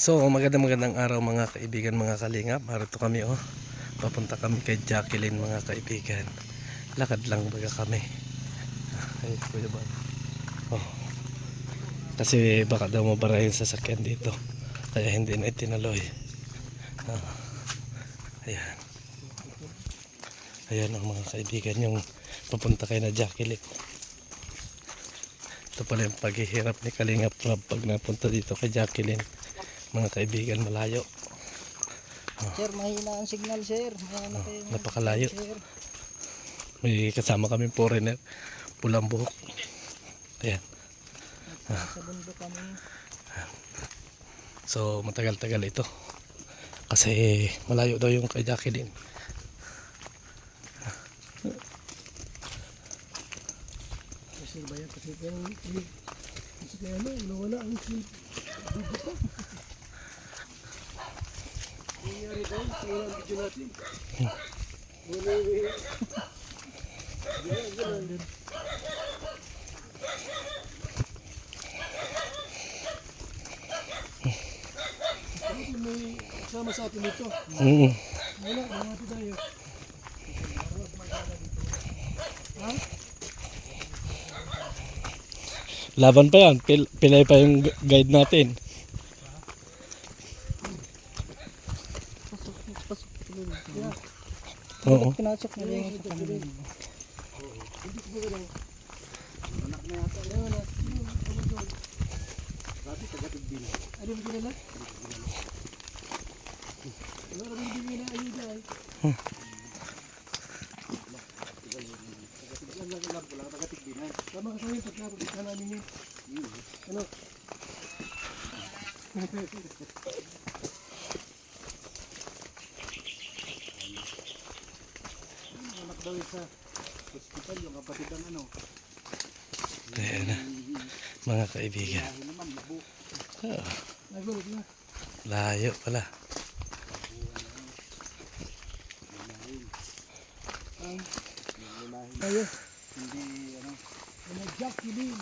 So magandang araw mga kaibigan, mga kalingap. Marito kami papunta kami kay Jacqueline mga kaibigan. Lakad lang baga kami. Ay, kuya ba? Oh. Kasi baka daw mabara yung sasakyan dito, kaya hindi na itinuloy. Ayan. Ayan ang mga kaibigan yung papunta kay na Jacqueline. Ito pala yung paghihirap ni Kalingap Rob pag napunta dito kay Jacqueline. Mga kaibigan, malayo. Sir, mahina ang signal, sir. Napakalayo. May kasama kami foreigner, pulang buhok. Ayan. Sa bundok kami. So matagal-tagal ito kasi malayo daw yung kay Jacqueline. Kasi ba yan? Kasi kaya wala ang sleep. Nangyari daw sa ilang video natin. Wala yung may sama sa atin dito. Wala, mamati tayo. Ha? Laban pa yan, pilay pa yung guide natin. Pasok. Oo. Pinasok na yung sa kanila. Hindi ko ba anak na yata. Dati taga-Tigbila. Ano ba nila? Wala rin bigay na ayuda ay. Wala taga-Tigbila. Tama ka sa yun, pagka namin yun. Ano? Anak daw sa hospital, yung kapatid ang ano. Ayan na, mga kaibigan. Nagulog na. Layo pala. Tayo. Hindi ano. Ano Jacqueline.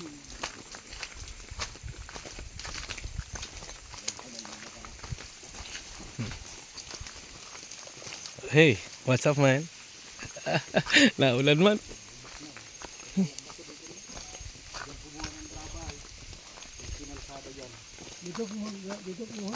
Hey, what's up man? Naulan man. Dito po.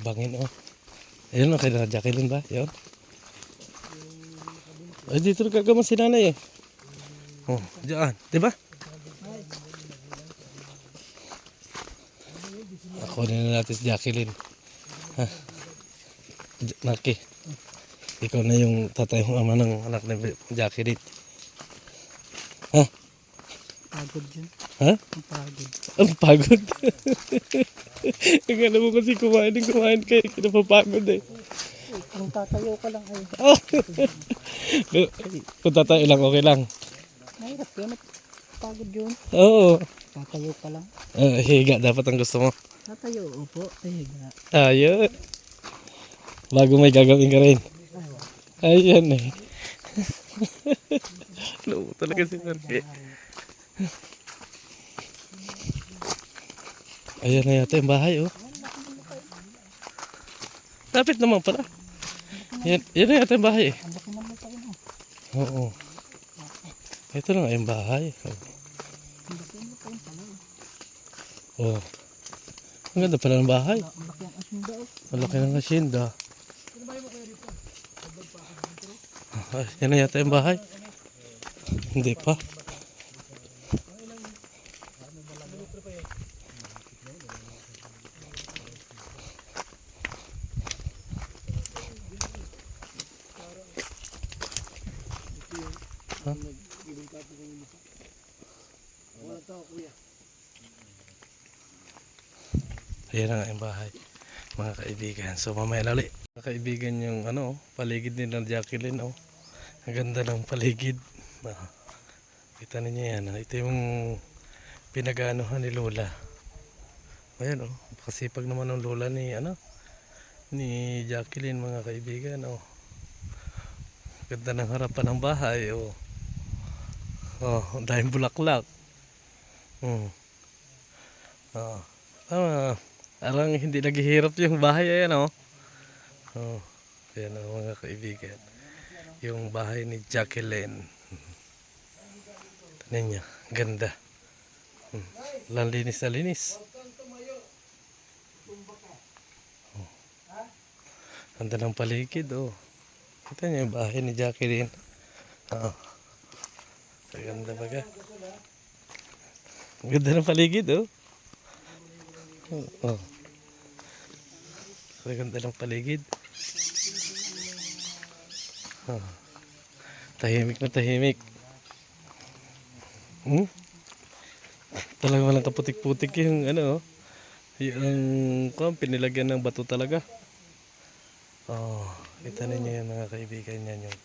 Bangin Ayun na kay na Jacqueline ba? Yun. Ay, dito kagaman si nanay eh. Oh, diyan, di ba? Ako na natin si Jacqueline. Ha? Naki. Ikaw na yung tatay ng ama ng anak ni Jacqueline. Ha? Pagod yun. Ha? Ang pagod. Ang pagod. Ang alam mo kasi kumain kayo, kinapapagod eh. Kung tatayo ka lang ay. Kung tatayo lang, okay lang. Mahirap yun. Pagod yun. Oo. Tatayo ka lang. Higa dapat ang gusto mo. Tatayo, opo. Tahiga. Ayun. Bago may gagawin ka rin. Ayan eh. Loo talaga si Marque. Ayan na yata yung bahay Lapit naman pala. Yan na yata yung bahay eh. Ang laki naman tayo mo. Oo. Ito na nga yung bahay. Ang laki naman tayo pala. Oh. Ang ganda pala ng bahay. Ang laki ang asinda. Ang laki ng asyenda. Yan na yata yung bahay. Hindi pa. Ayan na nga yung bahay, mga kaibigan. So mamaya na ulit. Mga kaibigan yung paligid ni na Jacqueline Ang ganda ng paligid. Ah, kita ninyo yan. Ito yung pinag-aanohan ni Lola. Ayan oh. Kasipag naman ng Lola ni ni Jacqueline mga kaibigan oh. Ganda ng harapan ng bahay oh. Oh, dahil bulaklak. Oh. Arang hindi naghihirap yung bahay ayan oh. Oh. Ayan oh, mga kaibigan. Yung bahay ni Jacqueline. Tignan niya, ganda. Linis na linis. Oh. Ganda ng paligid oh. Kita niyo yung bahay ni Jacqueline. Oh. Ganda baga. Ganda ng paligid oh. Oh. Ganda ng paligid. Oh. Tahimik na tahimik. Talagang walang kaputik-putik yung yung pinilagyan ng bato talaga. Oh, kita ninyo yan mga kaibigan yan yung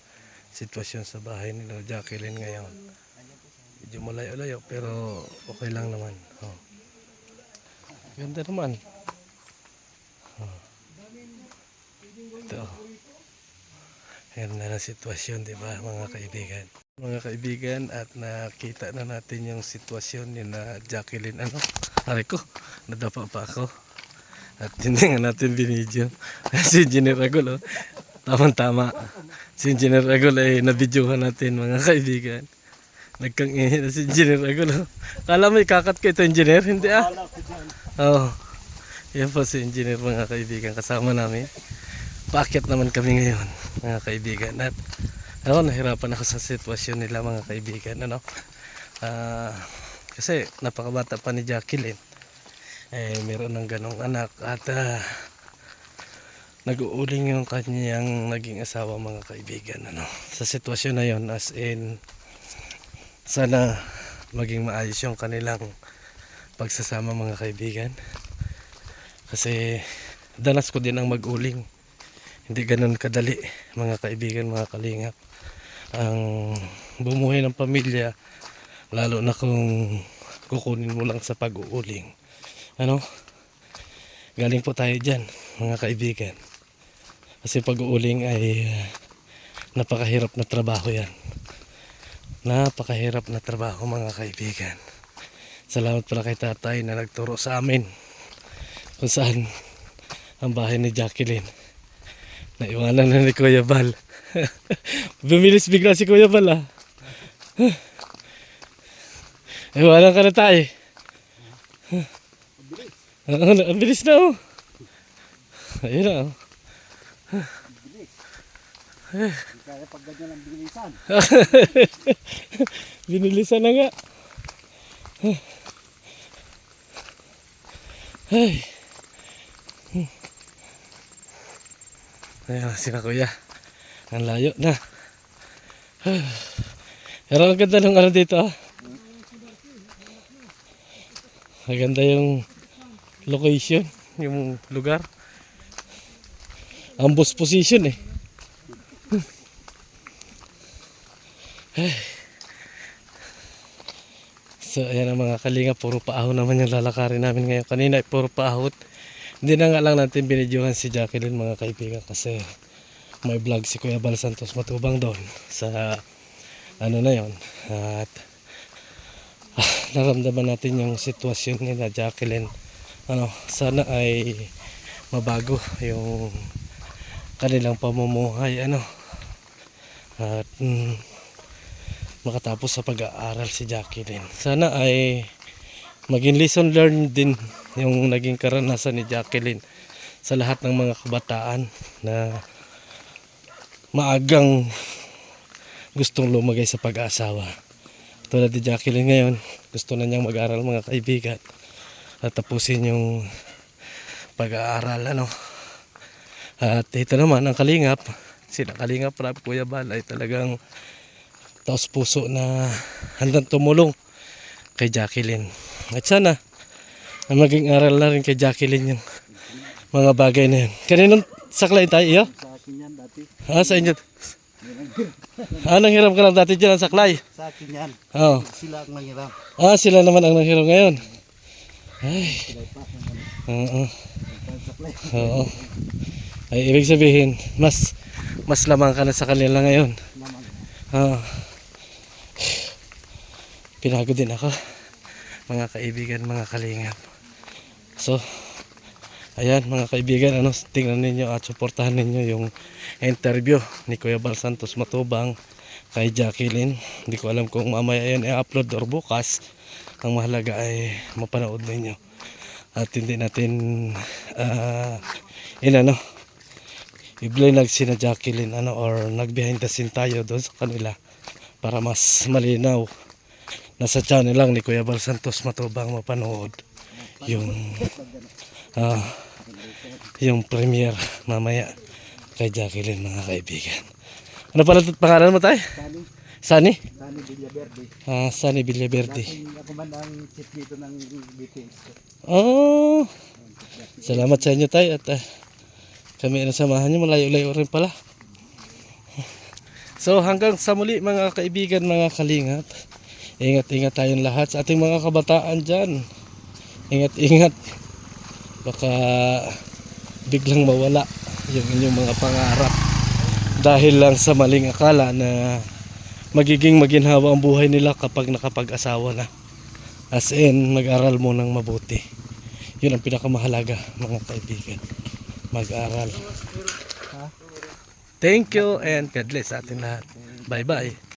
sitwasyon sa bahay ni Jacqueline ngayon. Medyo malayo-layo pero okay lang naman. Oh. Ganda naman. Oh. Ito. Yan na ang sitwasyon, di ba mga kaibigan? Mga kaibigan, at nakita na natin yung sitwasyon ni na Jacqueline. Aray ko, nadapa pa ako. At hindi nga natin binidyo. Si Engineer Agol, oh. Tama-tama. Si Engineer Agol ay nabidyohan natin mga kaibigan. Nagkang-ihi na si Engineer Agol, oh. Kala mo ikakat ko ito, Engineer? Hindi ah. Oo. Oh. Yan po si Engineer mga kaibigan kasama namin. Paakyat naman kami ngayon mga kaibigan. At nahirapan ako sa sitwasyon nila mga kaibigan. Kasi napakabata pa ni Jacqueline. Meron ng ganong anak. At nag-uuling yung kanyang naging asawa mga kaibigan. Sa sitwasyon na yon, as in sana maging maayos yung kanilang pagsasama mga kaibigan. Kasi danas ko din ang mag-uling. Hindi ganun kadali mga kaibigan, mga kalingap. Ang bumuhay ng pamilya, lalo na kung kukunin mo lang sa pag-uuling. Galing po tayo dyan mga kaibigan. Kasi pag-uuling ay napakahirap na trabaho yan. Napakahirap na trabaho mga kaibigan. Salamat pala kay tatay na nagturo sa amin kung saan ang bahay ni Jacqueline. Naiwanan na ni Kuya Bal. Bumilis bigla si Kuya Bal ah. Iwanan ka na tayo. Ang bilis na oh. Ayun na oh. Kaya pag ganyan ang bilisan. Binilisan na nga. Ay. Ayun, sina Kuya. Ang layo na. Pero ang ganda ng dito ah. Maganda yung location, yung lugar. Ambush position eh. So ayan ang mga kalinga, puro paahon naman yung lalakarin namin ngayon. Kanina ay puro paahot. Hindi na nga lang natin binidyohan si Jacqueline mga kaibigan kasi may vlog si Kuya Bal Santos Matubang doon sa na yon. At naramdaman natin yung sitwasyon nila Jacqueline. Sana ay mabago yung kanilang pamumuhay at makatapos sa pag-aaral si Jacqueline. Sana ay maging lesson learned din yung naging karanasan ni Jacqueline sa lahat ng mga kabataan na maagang gustong lumagay sa pag-aasawa. Tulad ni Jacqueline ngayon, gusto na niyang mag-aral mga kaibigan at tapusin yung pag-aaral At ito naman ang kalingap, sila kalingap Rab, Kuya Bal ay talagang taos puso na handang tumulong kay Jacqueline. At sana maging aral na rin kay Jacqueline yung mga bagay na yun. Kaninong saklay tayo iyo? Sa akin yan dati. Sa inyo. Anong hiram ka lang dati dyan ang saklay? Sa akin yan. Oo. Sila ang nangiram. Sila naman ang nanghiram ngayon. Ay. Sila pa. Oo. Saklay. Oo. Ay, ibig sabihin, mas lamang ka na sa kanila ngayon. Naman. Oo. Pinagod din ako. Mga kaibigan, mga kalingap. So, ayan mga kaibigan, tingnan ninyo at suportahan ninyo yung interview ni Kuya Bal Santos Matubang kay Jacqueline. Hindi ko alam kung mamaya yan i-upload or bukas. Ang mahalaga ay mapanood ninyo. At hindi natin i-blinag si na Jacqueline or nag-behind the scene tayo doon sa kanila para mas malinaw. Nasa channel lang ni Kuya Bal Santos Matubang mapanood yung premiere mamaya kay Jacqueline mga kaibigan. Ano pala pangalan mo tayo? Sani. Sani? Sani Villaverde. Sani Villaverde. Dating ako man ang chief dito ng BTS. Oh, salamat sa inyo tayo at kami na samahan nyo, malayo-layo rin pala. So hanggang sa muli mga kaibigan, mga kalingap. Ingat-ingat tayong lahat sa ating mga kabataan dyan. Ingat-ingat. Baka biglang mawala yung inyong mga pangarap. Dahil lang sa maling akala na magiging maginhawa ang buhay nila kapag nakapag-asawa na. As in, mag-aral mo ng mabuti. Yun ang pinakamahalaga mga kaibigan. Mag-aral. Thank you and God bless sa ating lahat. Bye-bye.